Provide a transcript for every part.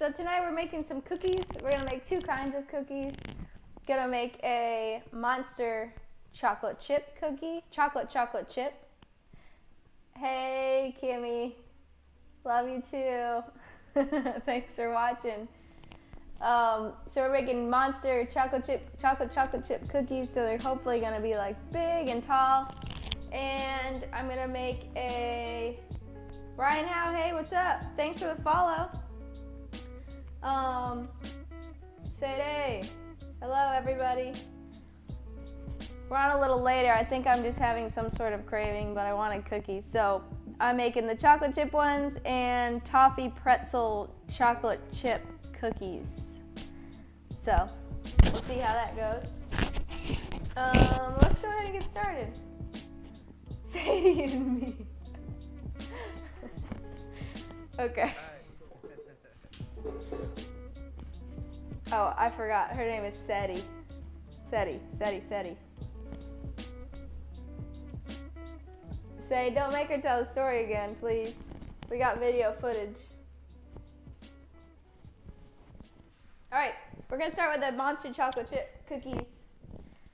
So tonight we're making some cookies. We're gonna make two kinds of cookies. Gonna make a monster chocolate chip cookie, chocolate chip. Hey Kimmy, love you too. Thanks for watching. So we're making monster chocolate chip cookies. So they're hopefully gonna be like big and tall. And I'm gonna make a Ryan Howe. Hey, what's up? Thanks for the follow. Say hey. Hello, everybody. We're on a little later. I think I'm just having some sort of craving, but I wanted cookies. So I'm making the chocolate chip ones and toffee pretzel chocolate chip cookies. So we'll see how that goes. Let's go ahead and get started. Sadie and me. Okay. Oh, I forgot. Her name is Seti. Seti. Say, don't make her tell the story again, please. We got video footage. All right, we're gonna start with the monster chocolate chip cookies.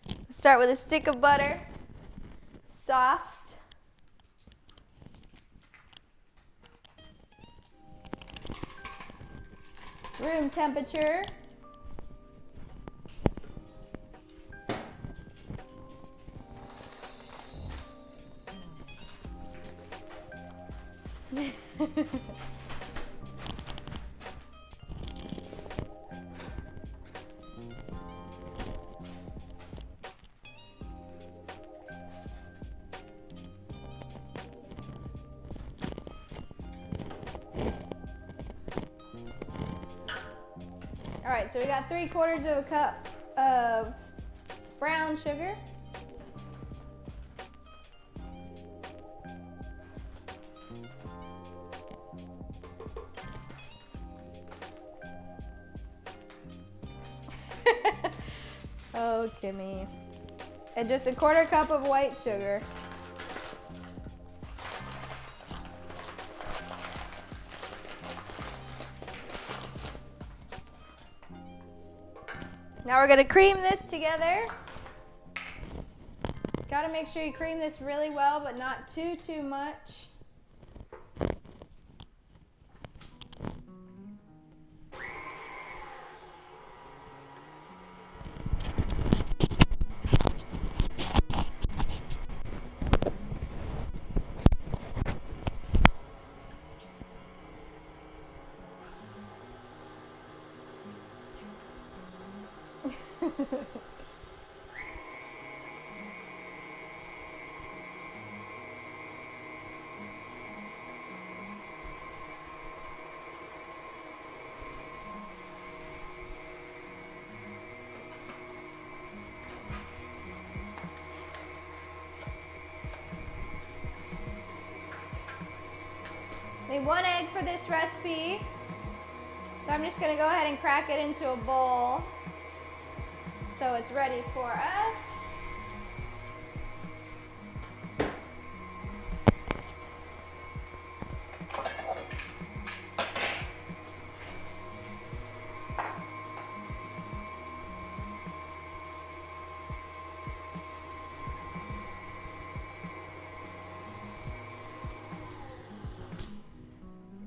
Let's start with a stick of butter, soft. Room temperature. All right, so we got 3/4 of a cup of brown sugar. Oh, Kimmy. And just 1/4 cup of white sugar. Now we're gonna cream this together. Gotta make sure you cream this really well, but not too much. Need 1 egg for this recipe. So I'm just gonna go ahead and crack it into a bowl so it's ready for us.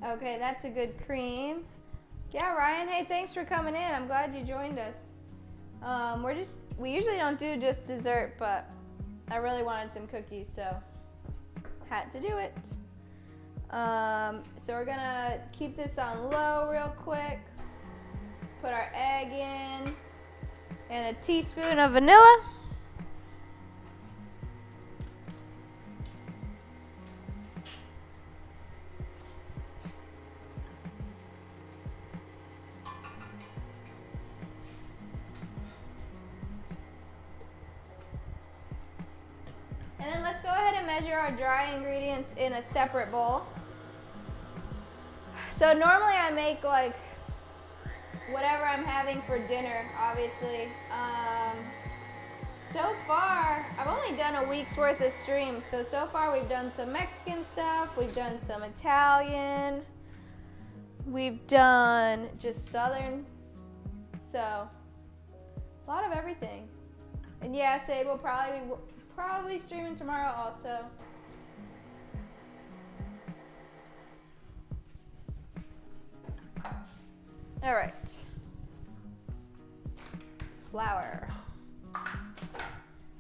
Okay, that's a good cream. Yeah, Ryan, hey, thanks for coming in. I'm glad you joined us. We usually don't do just dessert, but I really wanted some cookies, so had to do it. So we're gonna keep this on low real quick. Put our egg in and a teaspoon of vanilla. And then let's go ahead and measure our dry ingredients in a separate bowl. So normally I make like whatever I'm having for dinner, obviously. So far, I've only done a week's worth of streams. So far we've done some Mexican stuff, we've done some Italian, We've done just Southern, so a lot of everything. And yeah, Sade will probably streaming tomorrow also. All right. Flour.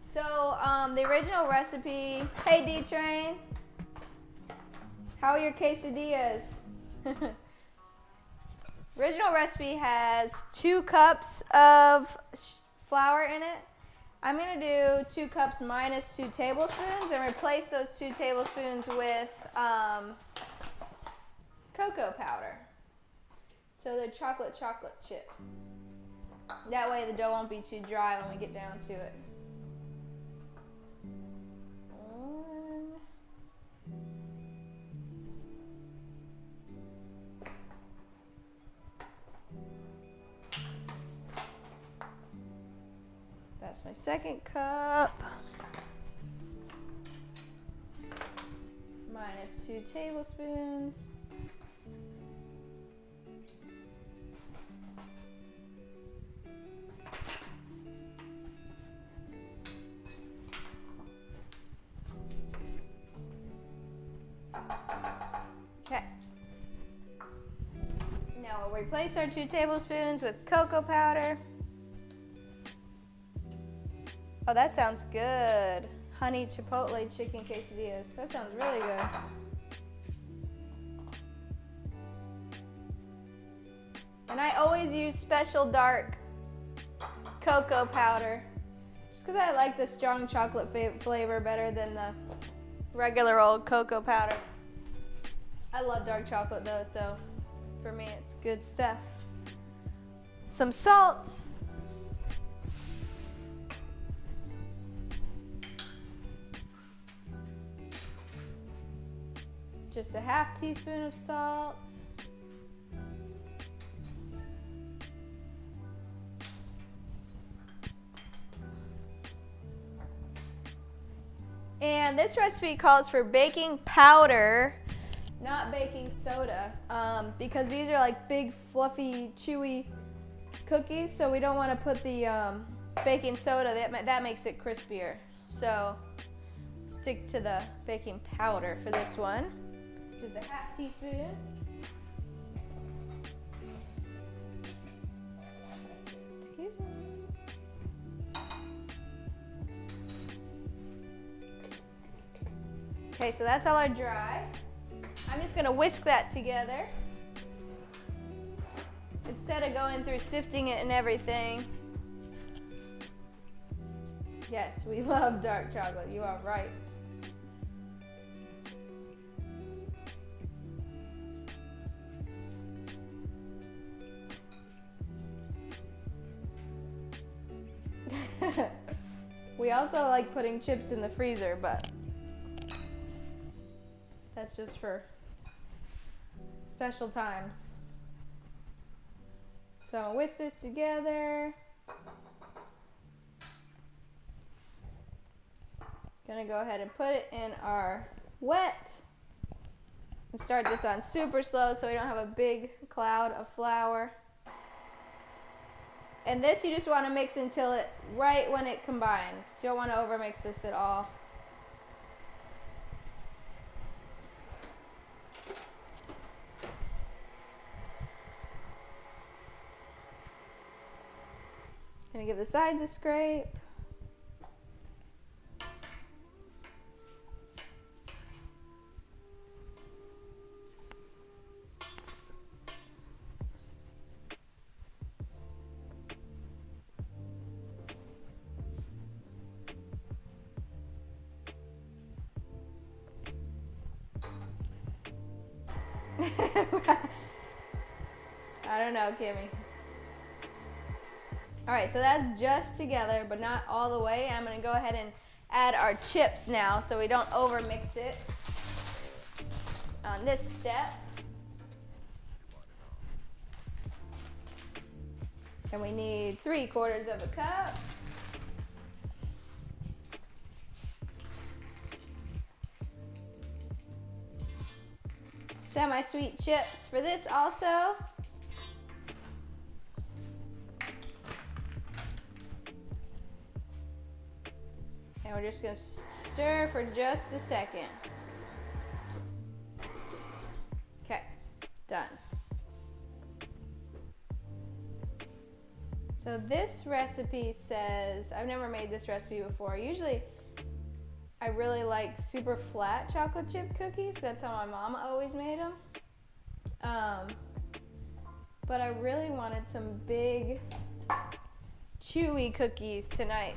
So the original recipe, hey D-Train, how are your quesadillas? Original recipe has 2 cups of flour in it. I'm gonna do 2 cups minus 2 tablespoons and replace those 2 tablespoons with cocoa powder. So they're chocolate chip. That way the dough won't be too dry when we get down to it. That's my 2nd cup. Minus 2 tablespoons. Okay. Now we'll replace our 2 tablespoons with cocoa powder. Oh, that sounds good. Honey chipotle chicken quesadillas. That sounds really good. And I always use special dark cocoa powder just because I like the strong chocolate flavor better than the regular old cocoa powder. I love dark chocolate though, so for me it's good stuff. Some salt. Just a half teaspoon of salt. And this recipe calls for baking powder, not baking soda, because these are like big, fluffy, chewy cookies, so we don't want to put the baking soda. That makes it crispier. So stick to the baking powder for this one. Just a half teaspoon. Excuse me. Okay, so that's all our dry. I'm just gonna whisk that together. Instead of going through sifting it and everything. Yes, we love dark chocolate, you are right. We also like putting chips in the freezer, but that's just for special times. So I'll whisk this together. Gonna go ahead and put it in our wet and start this on super slow so we don't have a big cloud of flour. And this you just want to mix until it, right when it combines. You don't want to overmix this at all. Gonna give the sides a scrape. I don't know, Kimmy. All right, so that's just together, but not all the way. And I'm gonna go ahead and add our chips now so we don't overmix it on this step. And we need 3/4 of a cup. semi-sweet chips for this also. And we're just gonna stir for just a second. Okay, done. So this recipe says, I've never made this recipe before. Usually, I really like super flat chocolate chip cookies. That's how my mama always made them. But I really wanted some big, chewy cookies tonight.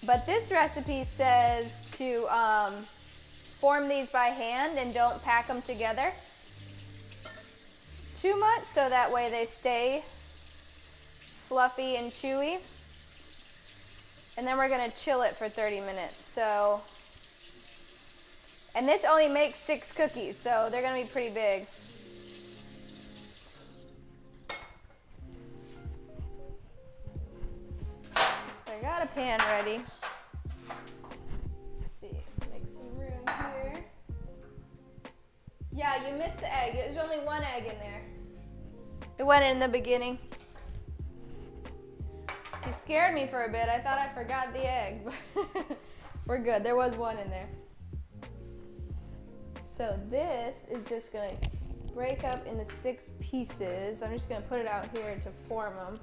But this recipe says to form these by hand and don't pack them together too much, so that way they stay fluffy and chewy. And then we're gonna chill it for 30 minutes. So, and this only makes 6 cookies, so they're gonna be pretty big. So I got a pan ready. Let's see, let's make some room here. Yeah, you missed the egg. There's only 1 egg in there. It went in the beginning. You scared me for a bit. I thought I forgot the egg. We're good. There was 1 in there. So this is just going to break up into 6 pieces. I'm just going to put it out here to form them.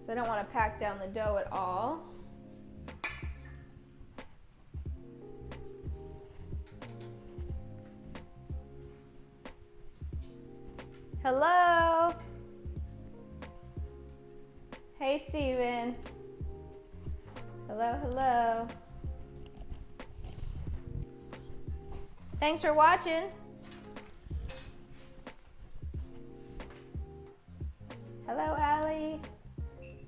So I don't want to pack down the dough at all. Hello. Hey, Steven. Hello, hello. Thanks for watching. Hello, Allie.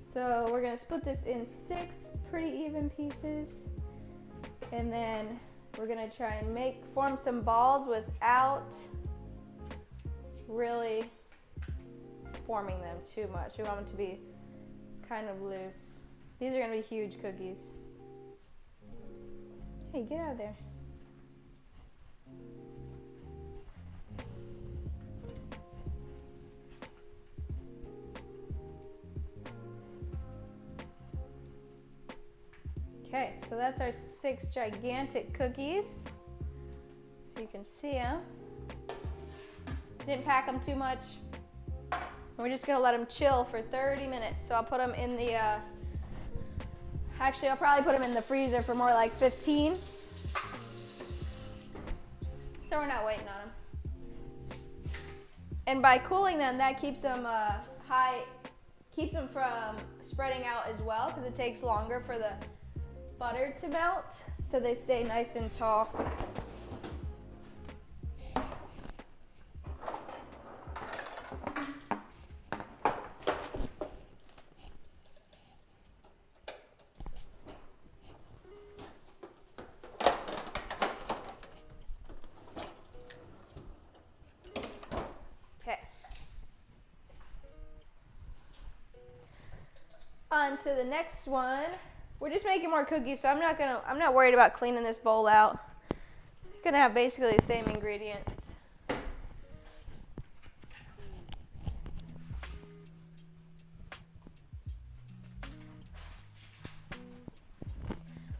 So we're gonna split this in 6 pretty even pieces. And then we're gonna try and form some balls without really forming them too much. We want them to be kind of loose. These are gonna be huge cookies. Hey, get out of there. Okay, so that's our 6 gigantic cookies. If you can see them. Didn't pack them too much. We're just gonna let them chill for 30 minutes. So I'll put them in the, actually I'll probably put them in the freezer for more like 15. So we're not waiting on them. And by cooling them, that keeps them keeps them from spreading out as well, because it takes longer for the butter to melt, so they stay nice and tall. On to the next one. We're just making more cookies, so I'm not worried about cleaning this bowl out. It's gonna have basically the same ingredients.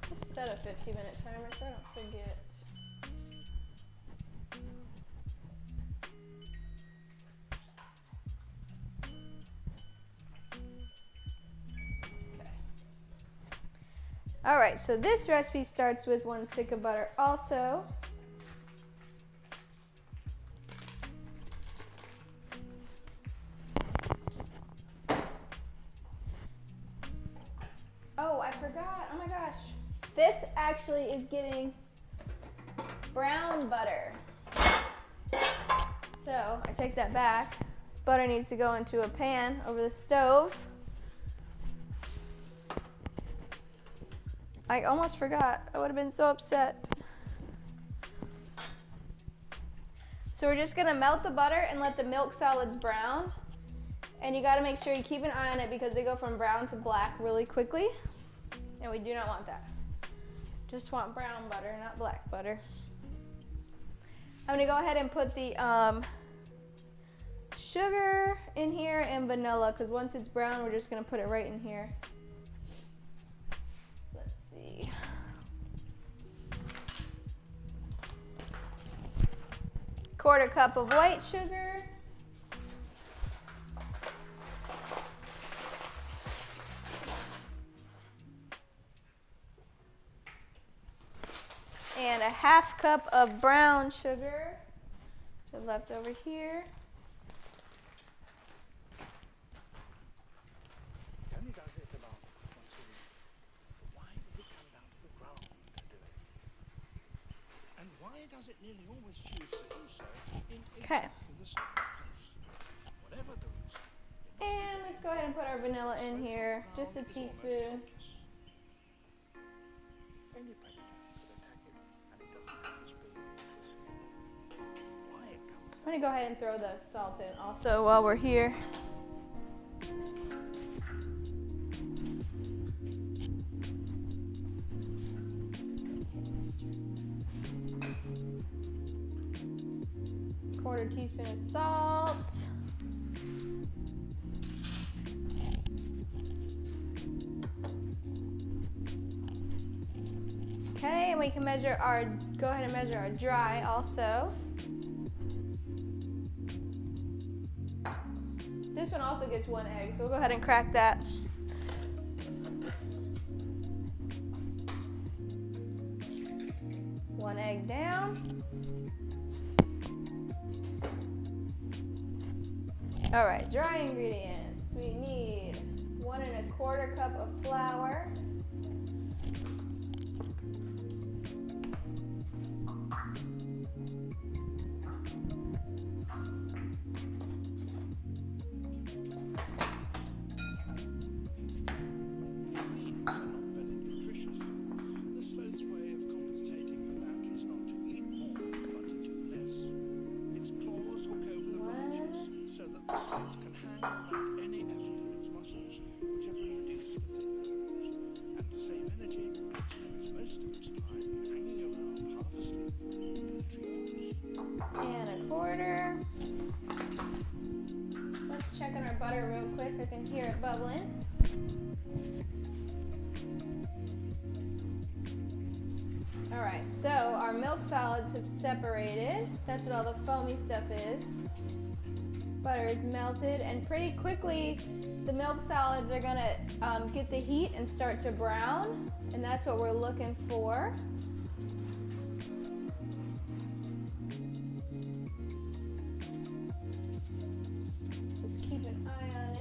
Let's set a 15-minute timer so I don't forget. All right, so this recipe starts with 1 stick of butter also. Oh, I forgot. Oh my gosh. This actually is getting brown butter. So I take that back. Butter needs to go into a pan over the stove. I almost forgot. I would have been so upset. So we're just gonna melt the butter and let the milk solids brown. And you gotta make sure you keep an eye on it because they go from brown to black really quickly. And we do not want that. Just want brown butter, not black butter. I'm gonna go ahead and put the sugar in here and vanilla, because once it's brown, we're just gonna put it right in here. Let's see. Quarter cup of white sugar. And a half cup of brown sugar, which I left over here. Tony does it about once a week. Why does it come down to the ground to do it? And why does it nearly always choose to do so in exactly the same place? Whatever the reason. And let's go ahead and put our vanilla in here, just a teaspoon. Any predator could attack it, and it doesn't have this big twisting. Why it comes I'm gonna go ahead and throw the salt in also while we're here. Quarter teaspoon of salt. Okay, and we can measure our, go ahead and measure our dry also. This one also gets 1 egg, so we'll go ahead and crack that. One egg down. All right, dry ingredients. We need 1 1/4 cup of flour. Let's check on our butter real quick. I can hear it bubbling. All right, so our milk solids have separated. That's what all the foamy stuff is. Butter is melted, and pretty quickly the milk solids are gonna get the heat and start to brown, and that's what we're looking for. Just keep an eye on it.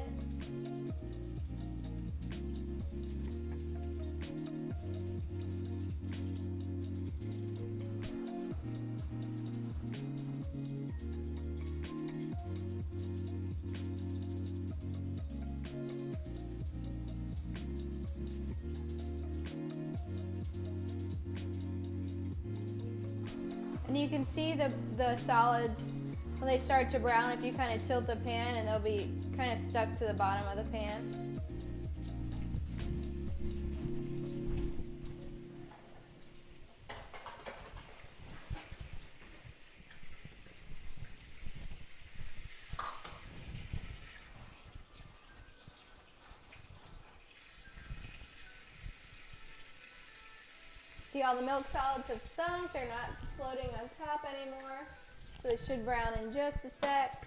And you can see the solids when they start to brown if you kind of tilt the pan, and they'll be kind of stuck to the bottom of the pan. See, all the milk solids have sunk. They're not floating on top anymore. So they should brown in just a sec.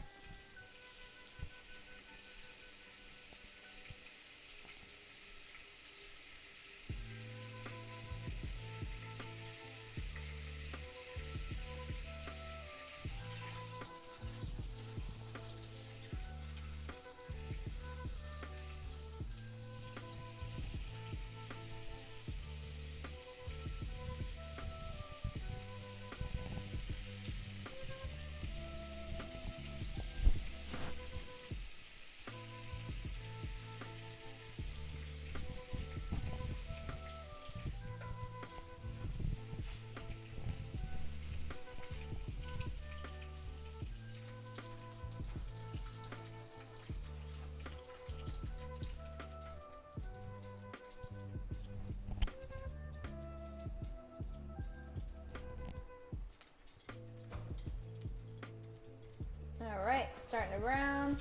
starting to brown.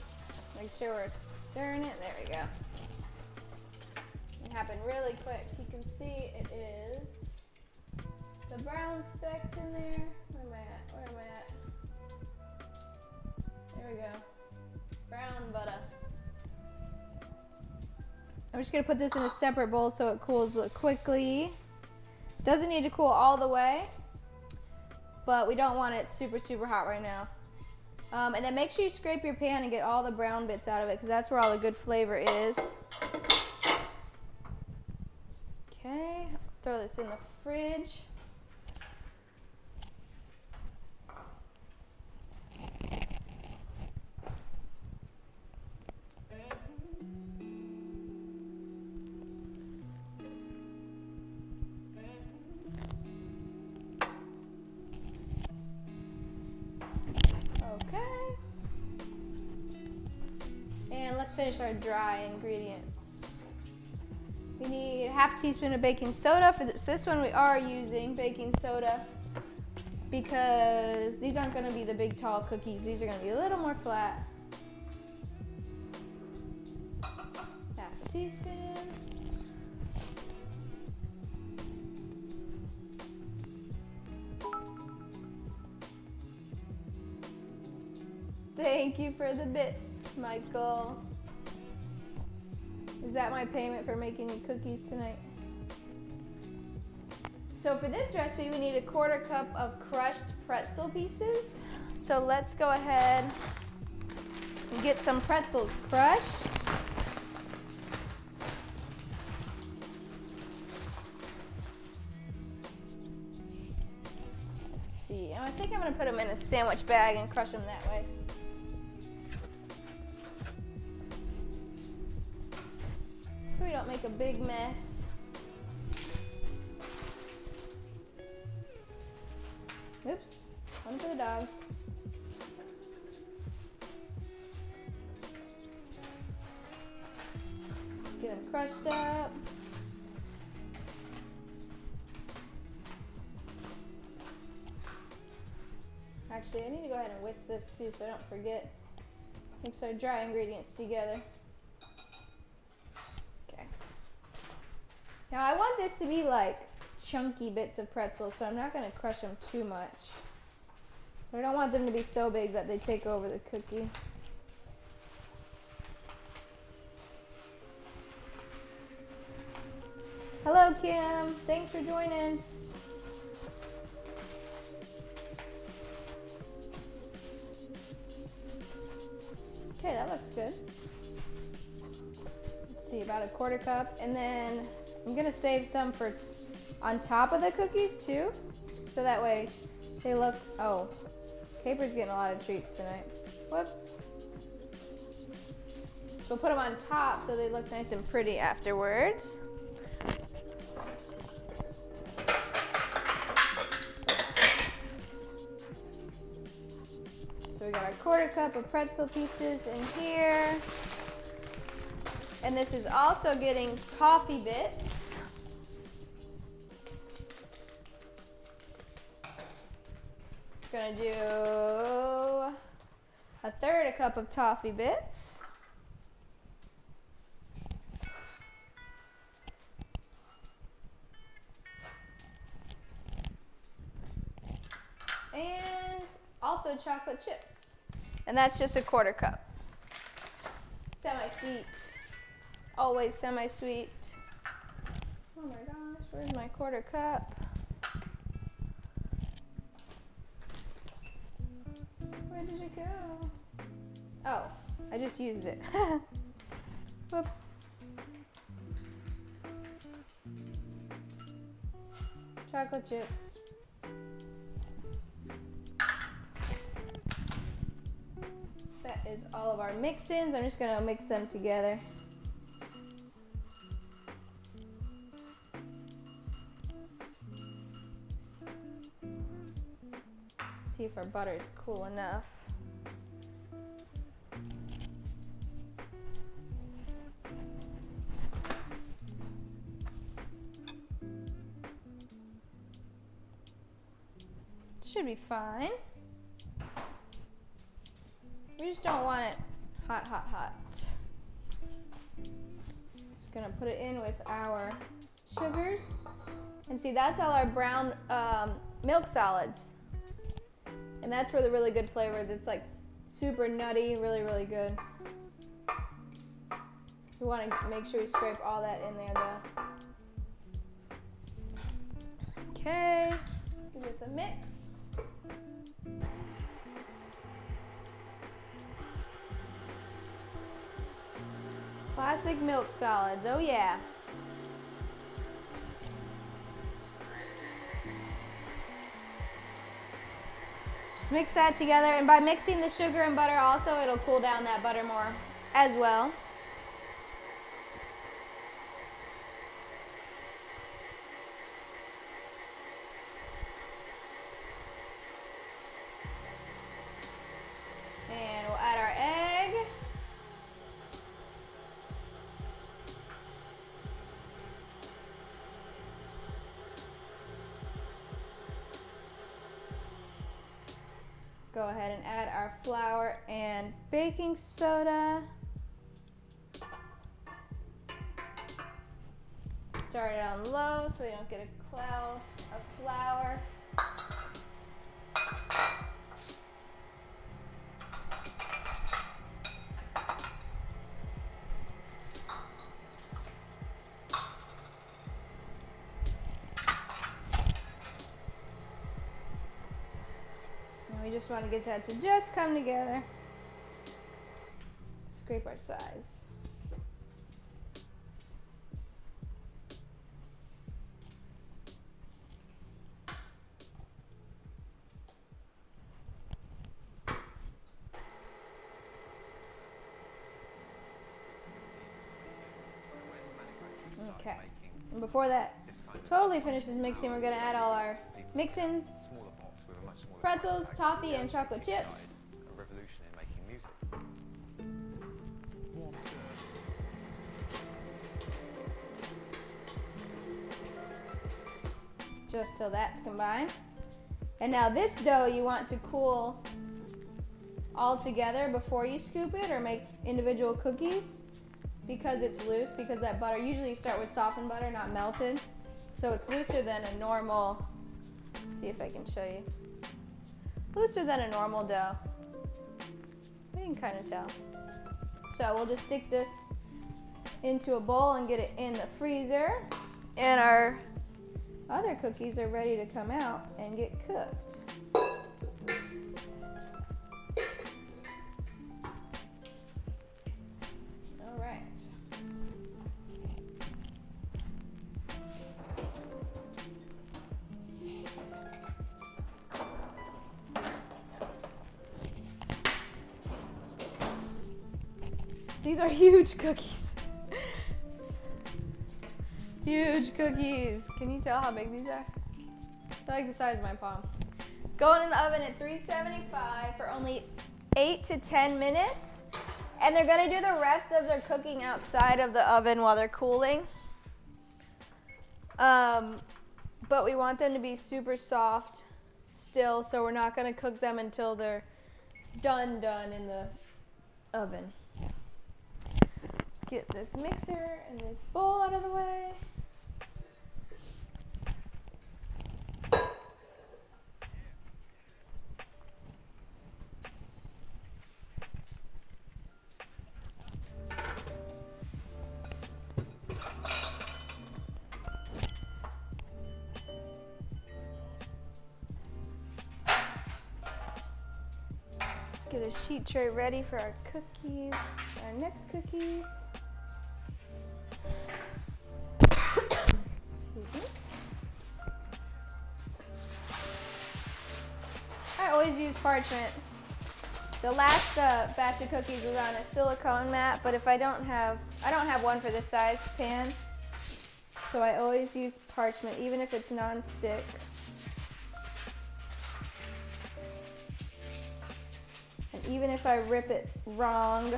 Make sure we're stirring it. There we go. It happened really quick. You can see it is the brown specks in there. Where am I at? Where am I at? There we go. Brown butter. I'm just gonna put this in a separate bowl so it cools quickly. Doesn't need to cool all the way, but we don't want it super, super hot right now. And then make sure you scrape your pan and get all the brown bits out of it because that's where all the good flavor is. Okay, throw this in the fridge. Okay. And let's finish our dry ingredients. We need a half teaspoon of baking soda. For this one we are using baking soda because these aren't going to be the big tall cookies. These are going to be a little more flat. Half a teaspoon. Thank you for the bits, Michael. Is that my payment for making you cookies tonight? So for this recipe, we need a 1/4 cup of crushed pretzel pieces. So let's go ahead and get some pretzels crushed. Let's see, I think I'm gonna put them in a sandwich bag and crush them that way. So we don't make a big mess. Oops, one for the dog. Just get them crushed up. Actually, I need to go ahead and whisk this too so I don't forget. Mix our dry ingredients together. Okay. Now I want this to be like chunky bits of pretzels, so I'm not going to crush them too much. But I don't want them to be so big that they take over the cookie. Hello, Kim. Thanks for joining. Okay, that looks good. Let's see, about a 1/4 cup. And then I'm gonna save some for on top of the cookies too. So that way they look, oh, Caper's getting a lot of treats tonight. Whoops. So we'll put them on top so they look nice and pretty afterwards. So we got our 1/4 cup of pretzel pieces in here. And this is also getting toffee bits. Gonna do 1/3 cup of toffee bits. And also chocolate chips. And that's just a 1/4 cup. Semi-sweet. Always semi-sweet. Oh my gosh, where's my 1/4 cup? Where did it go? Oh, I just used it. Whoops. Chocolate chips. That is all of our mix-ins. I'm just gonna mix them together. See if our butter is cool enough. Should be fine. We're just don't want it hot, hot, hot. Just gonna put it in with our sugars. And see, that's all our brown milk solids. And that's where the really good flavor is. It's like super nutty, really, really good. We want to make sure we scrape all that in there though. Okay, let's give this a mix. Classic milk solids, oh yeah. Just mix that together, and by mixing the sugar and butter also, it'll cool down that butter more as well. And we'll add our egg. Go ahead and add our flour and baking soda. Start it on low so we don't get a cloud of flour. We just want to get that to just come together. Scrape our sides. Okay, and before that totally finishes mixing, we're going to add all our mix-ins. Pretzels, toffee, and chocolate chips. A revolution in making music. Just till that's combined. And now this dough you want to cool all together before you scoop it or make individual cookies because it's loose, because that butter, usually you start with softened butter, not melted. So it's looser than a normal, let's see if I can show you. Looser than a normal dough. You can kind of tell. So we'll just stick this into a bowl and get it in the freezer. And our other cookies are ready to come out and get cooked. All right. These are huge cookies. Huge cookies. Can you tell how big these are? They're like the size of my palm. Going in the oven at 375 for only 8 to 10 minutes. And they're gonna do the rest of their cooking outside of the oven while they're cooling. But we want them to be super soft still, so we're not gonna cook them until they're done in the oven. Get this mixer and this bowl out of the way. Let's get a sheet tray ready for our cookies, our next cookies. I always use parchment. The last batch of cookies was on a silicone mat, but if I don't have one for this size pan, so I always use parchment, even if it's non-stick. And even if I rip it wrong,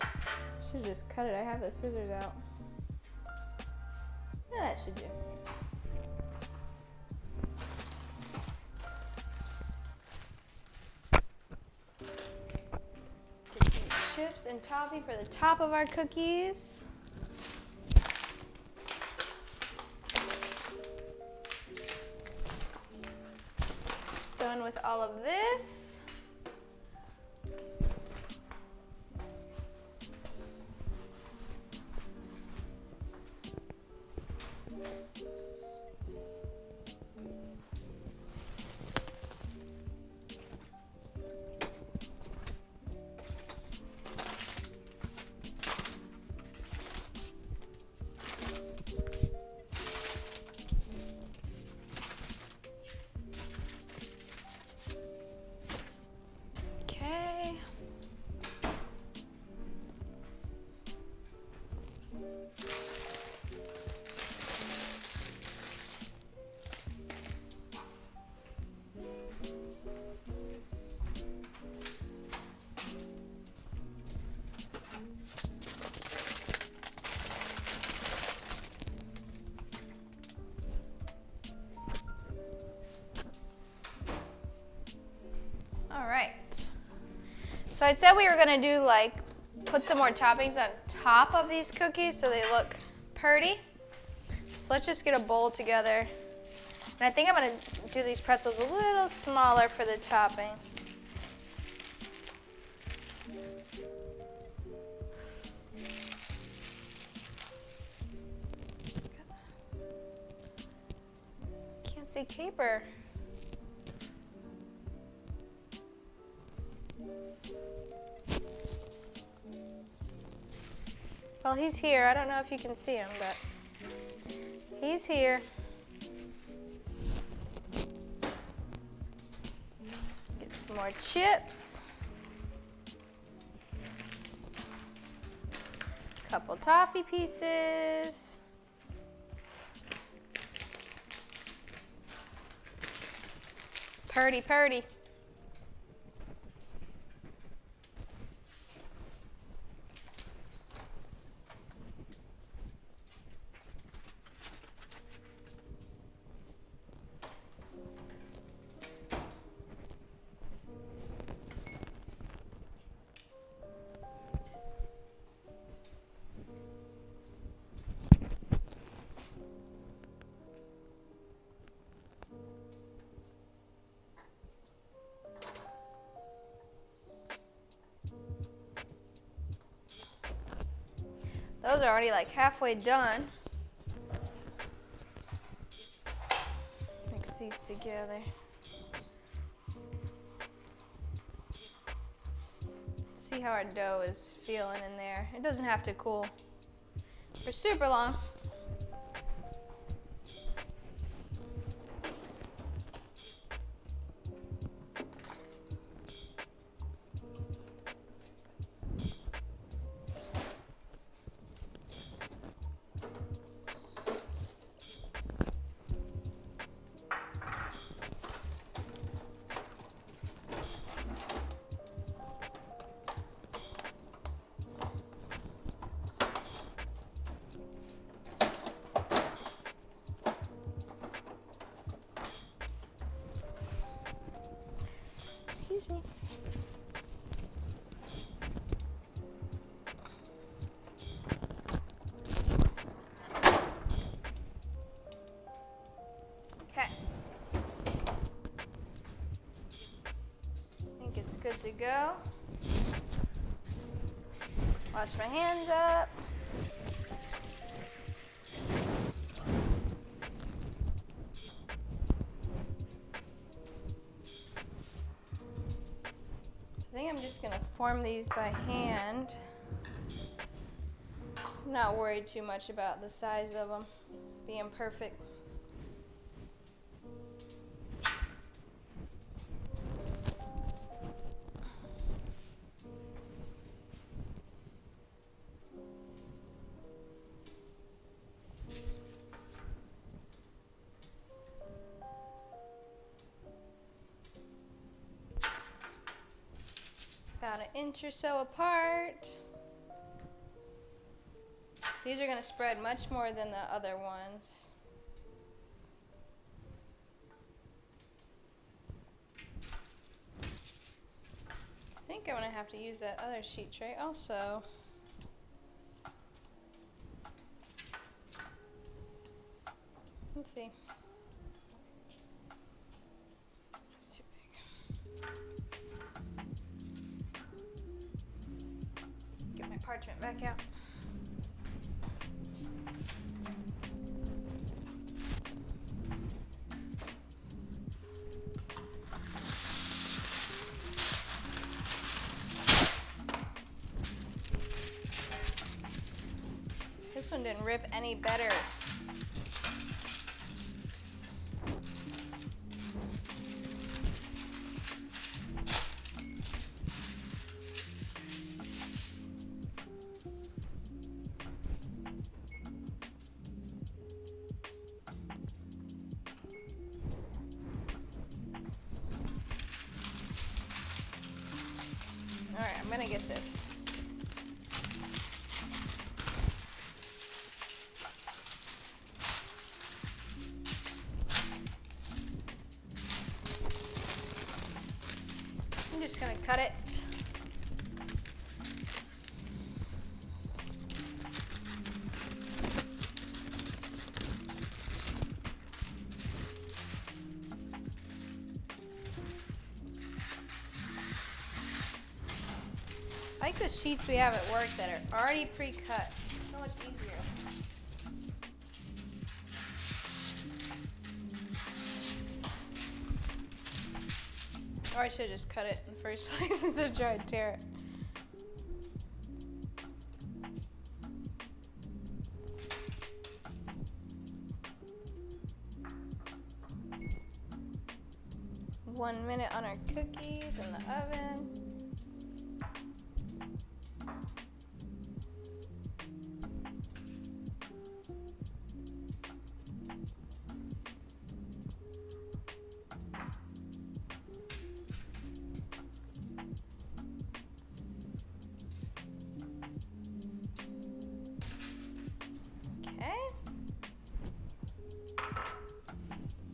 I should just cut it. I have the scissors out. Yeah, that should do. chips and toffee for the top of our cookies. Done with all of this. All right. So I said we were gonna do like, put some more toppings on top of these cookies so they look pretty. So let's just get a bowl together. And I think I'm gonna do these pretzels a little smaller for the topping. Can't see caper. Well, he's here. I don't know if you can see him, but he's here. Get some more chips. Couple toffee pieces. Purdy, purdy. Those are already like halfway done. Mix these together. See how our dough is feeling in there. It doesn't have to cool for super long. Excuse me. Okay. I think it's good to go. Wash my hands up. I think I'm just gonna form these by hand. I'm not worried too much about the size of them being perfect. About an inch or so apart. These are going to spread much more than the other ones. think I'm gonna have to use that other sheet tray also. Let's see. That's too big. Get my parchment back out. This one didn't rip any better. All right, I'm gonna get this. I'm just gonna cut it. I like the sheets we have at work that are already pre-cut. It's so much easier. Or I should have just cut it in the first place instead of trying to tear it. One minute on our cookies in the oven.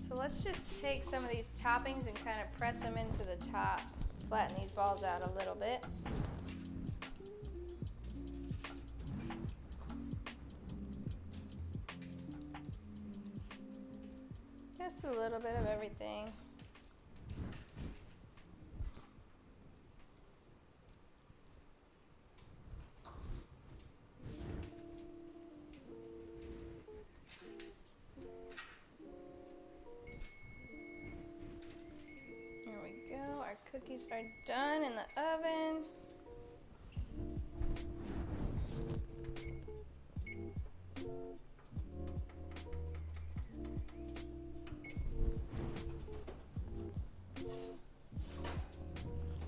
So let's just take some of these toppings and kind of press them into the top. Flatten these balls out a little bit. Just a little bit of everything. Cookies are done in the oven.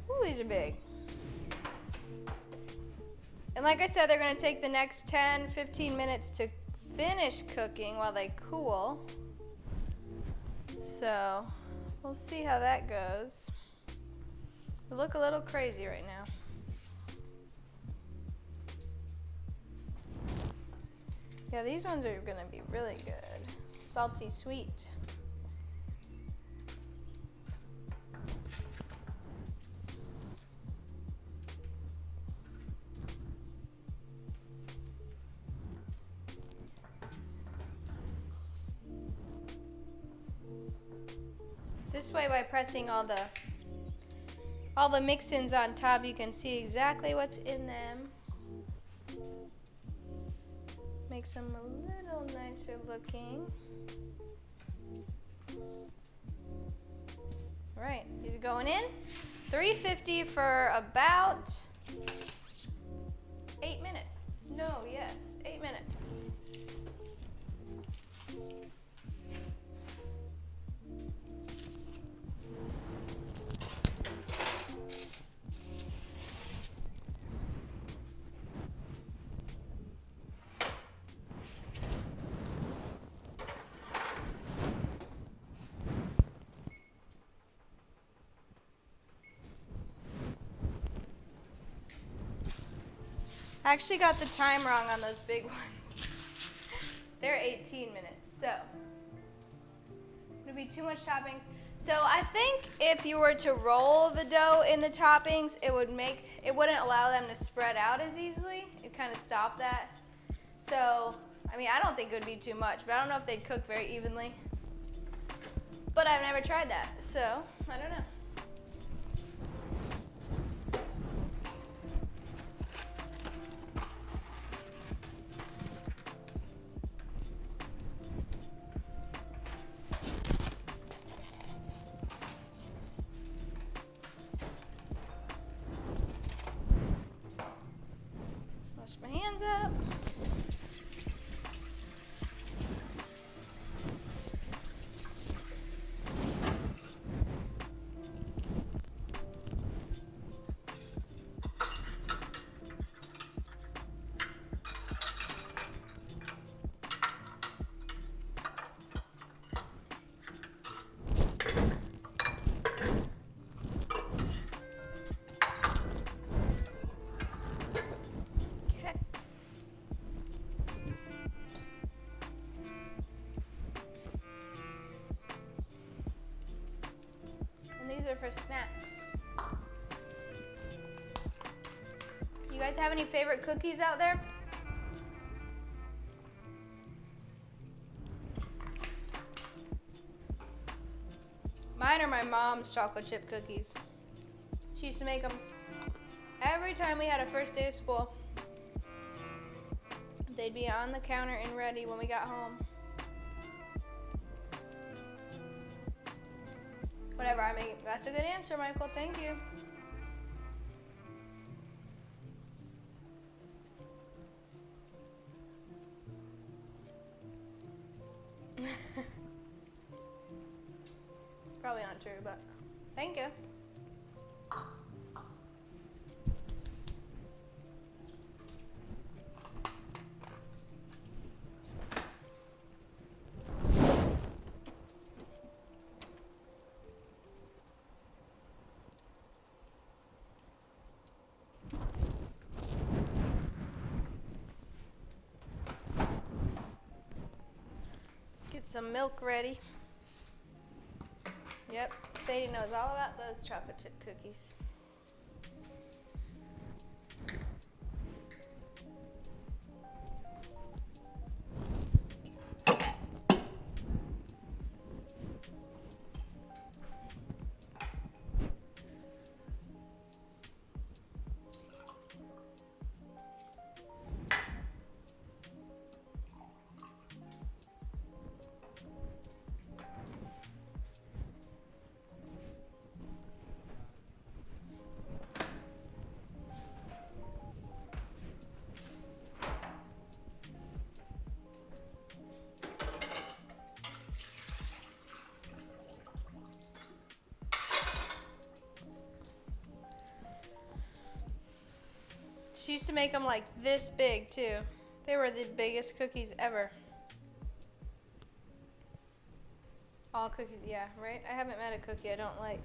Ooh, these are big. And like I said, they're going to take the next 10-15 minutes to finish cooking while they cool. So we'll see how that goes. They look a little crazy right now. Yeah, these ones are gonna be really good. Salty sweet. This way, by pressing all the mix-ins on top, you can see exactly what's in them. Makes them a little nicer looking. All right, these are going in. 350 for about 8 minutes. No, yes, 8 minutes. I actually got the time wrong on those big ones. They're 18 minutes, so it'll be too much toppings. So I think if you were to roll the dough in the toppings, it wouldn't allow them to spread out as easily. It'd kind of stop that. So, I mean, I don't think it would be too much, but I don't know if they'd cook very evenly. But I've never tried that, so I don't know. Wash my hands up. These are for snacks. You guys have any favorite cookies out there? Mine are my mom's chocolate chip cookies. She used to make them every time we had a first day of school. They'd be on the counter and ready when we got home. Whatever I make, that's a good answer, Michael. Thank you. It's probably not true, but thank you. Get some milk ready. Yep, Sadie knows all about those chocolate chip cookies. She used to make them like this big too. They were the biggest cookies ever. All cookies, yeah, right? I haven't met a cookie I don't like.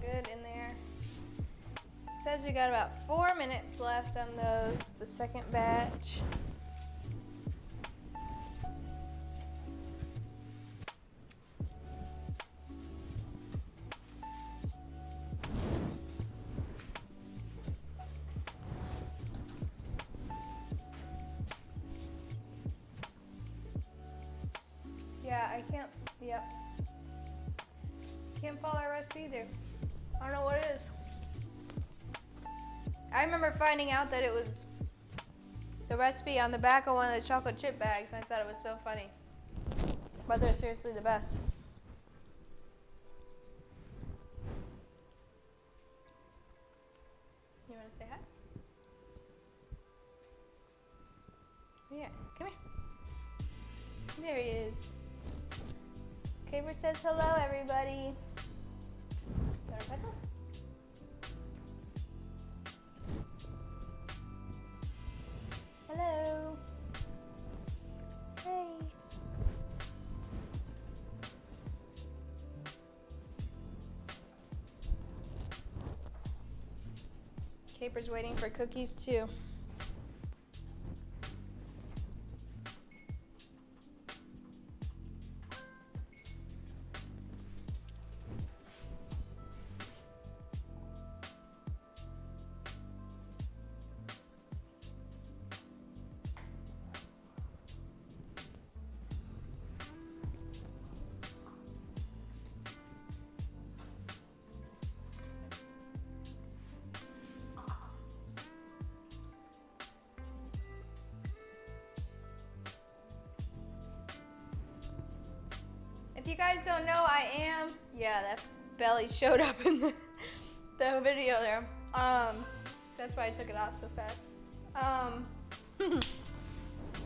Good in there. It says we got about 4 minutes left on those, the second batch. Yeah, I can't, yep. Can't follow our recipe either. I don't know what it is. I remember finding out that it was the recipe on the back of one of the chocolate chip bags, and I thought it was so funny. But they're seriously the best. You want to say hi? Yeah, come here. There he is. Caper says hello, everybody. Got a pretzel? Hello. Hey. Caper's waiting for cookies too. If you guys don't know, yeah, that belly showed up in the video there. That's why I took it off so fast.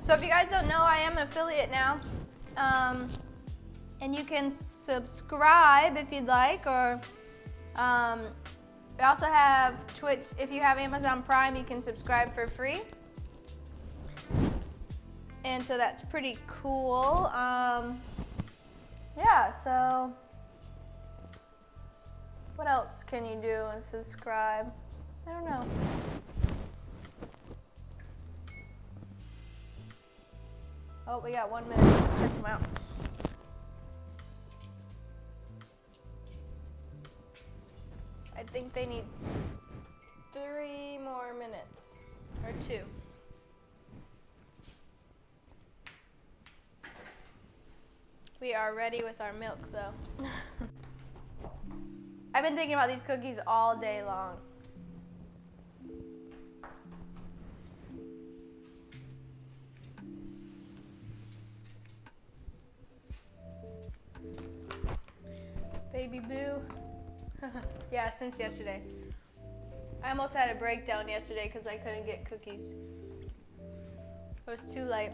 So if you guys don't know, I am an affiliate now. And you can subscribe if you'd like, or we also have Twitch. If you have Amazon Prime, you can subscribe for free. And so that's pretty cool. Yeah, so what else can you do and subscribe? I don't know. Oh, we got 1 minute. Let's check them out. I think they need 3 more minutes, or 2. We are ready with our milk, though. I've been thinking about these cookies all day long. Baby boo. Yeah, since yesterday. I almost had a breakdown yesterday because I couldn't get cookies. It was too late.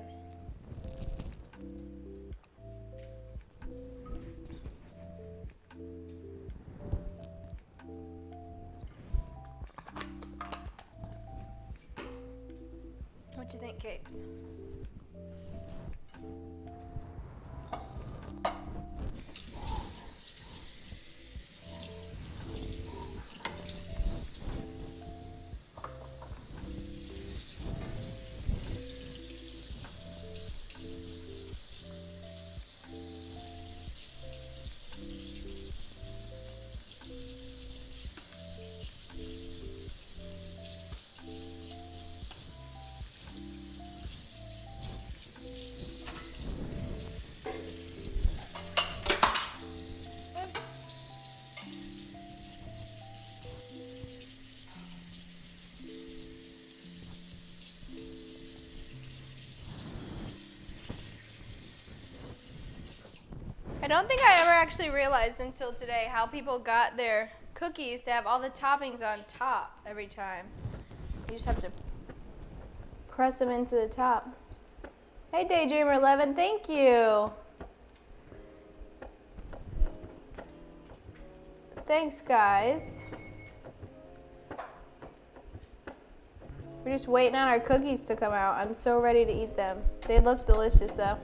What you think, Capes? I don't think I ever actually realized until today how people got their cookies to have all the toppings on top every time. You just have to press them into the top. Hey, Daydreamer11, thank you. Thanks, guys. We're just waiting on our cookies to come out. I'm so ready to eat them. They look delicious, though.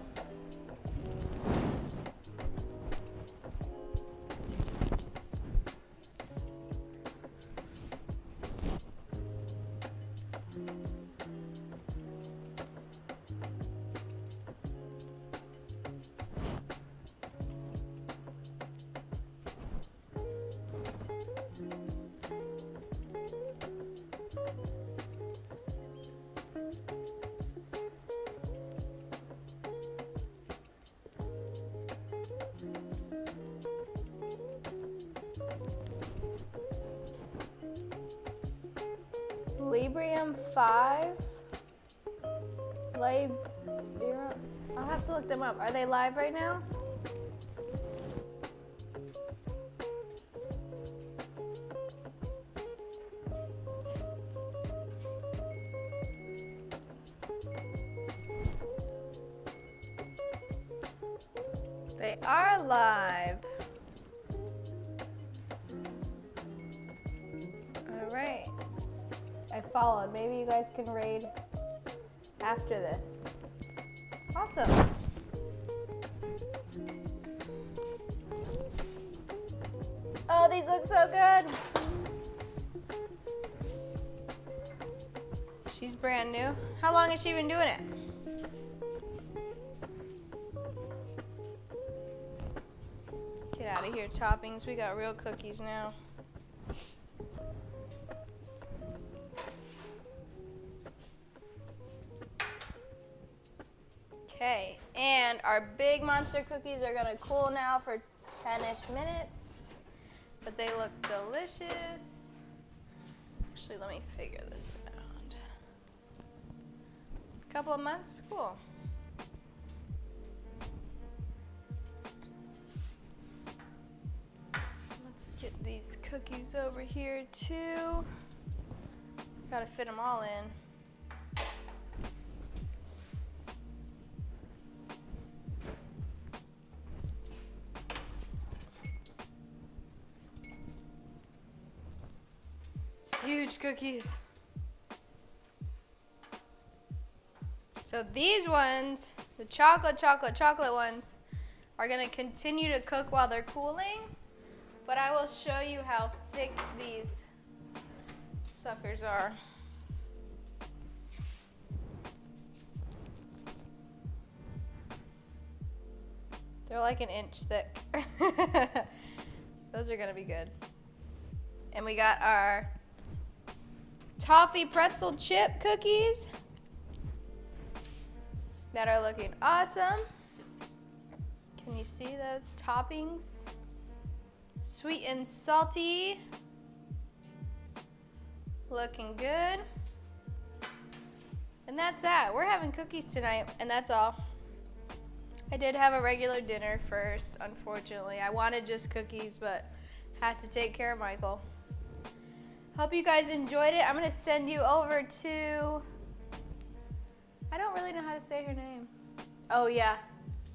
Librium 5? Librium? I'll have to look them up. Are they live right now? They are live. All right. I followed. Maybe you guys can raid after this. Awesome. Oh, these look so good. She's brand new. How long has she been doing it? Get out of here, toppings. We got real cookies now. Okay, and our big monster cookies are gonna cool now for 10-ish minutes, but they look delicious. Actually, let me figure this out. Couple of months, cool. Let's get these cookies over here too. Gotta fit them all in. Huge cookies. So these ones, the chocolate ones, are gonna continue to cook while they're cooling, but I will show you how thick these suckers are. They're like an inch thick. Those are gonna be good. And we got our toffee pretzel chip cookies that are looking awesome. Can you see those toppings? Sweet and salty. Looking good. And that's that. We're having cookies tonight, and that's all. I did have a regular dinner first, unfortunately. I wanted just cookies, but had to take care of Michael. Hope you guys enjoyed it. I'm gonna send you over to, I don't really know how to say her name. Oh yeah,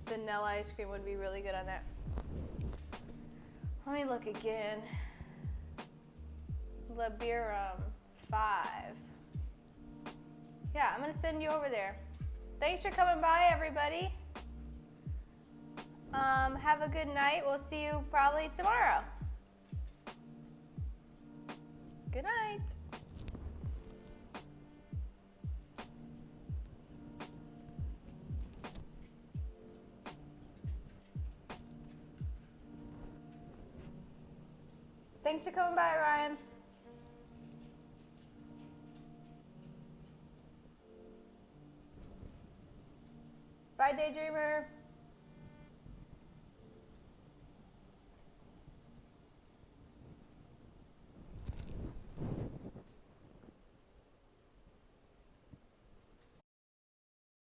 vanilla ice cream would be really good on that. Let me look again. Labirum 5. Yeah, I'm gonna send you over there. Thanks for coming by, everybody. Have a good night. We'll see you probably tomorrow. Good night. Thanks for coming by, Ryan. Bye, Daydreamer.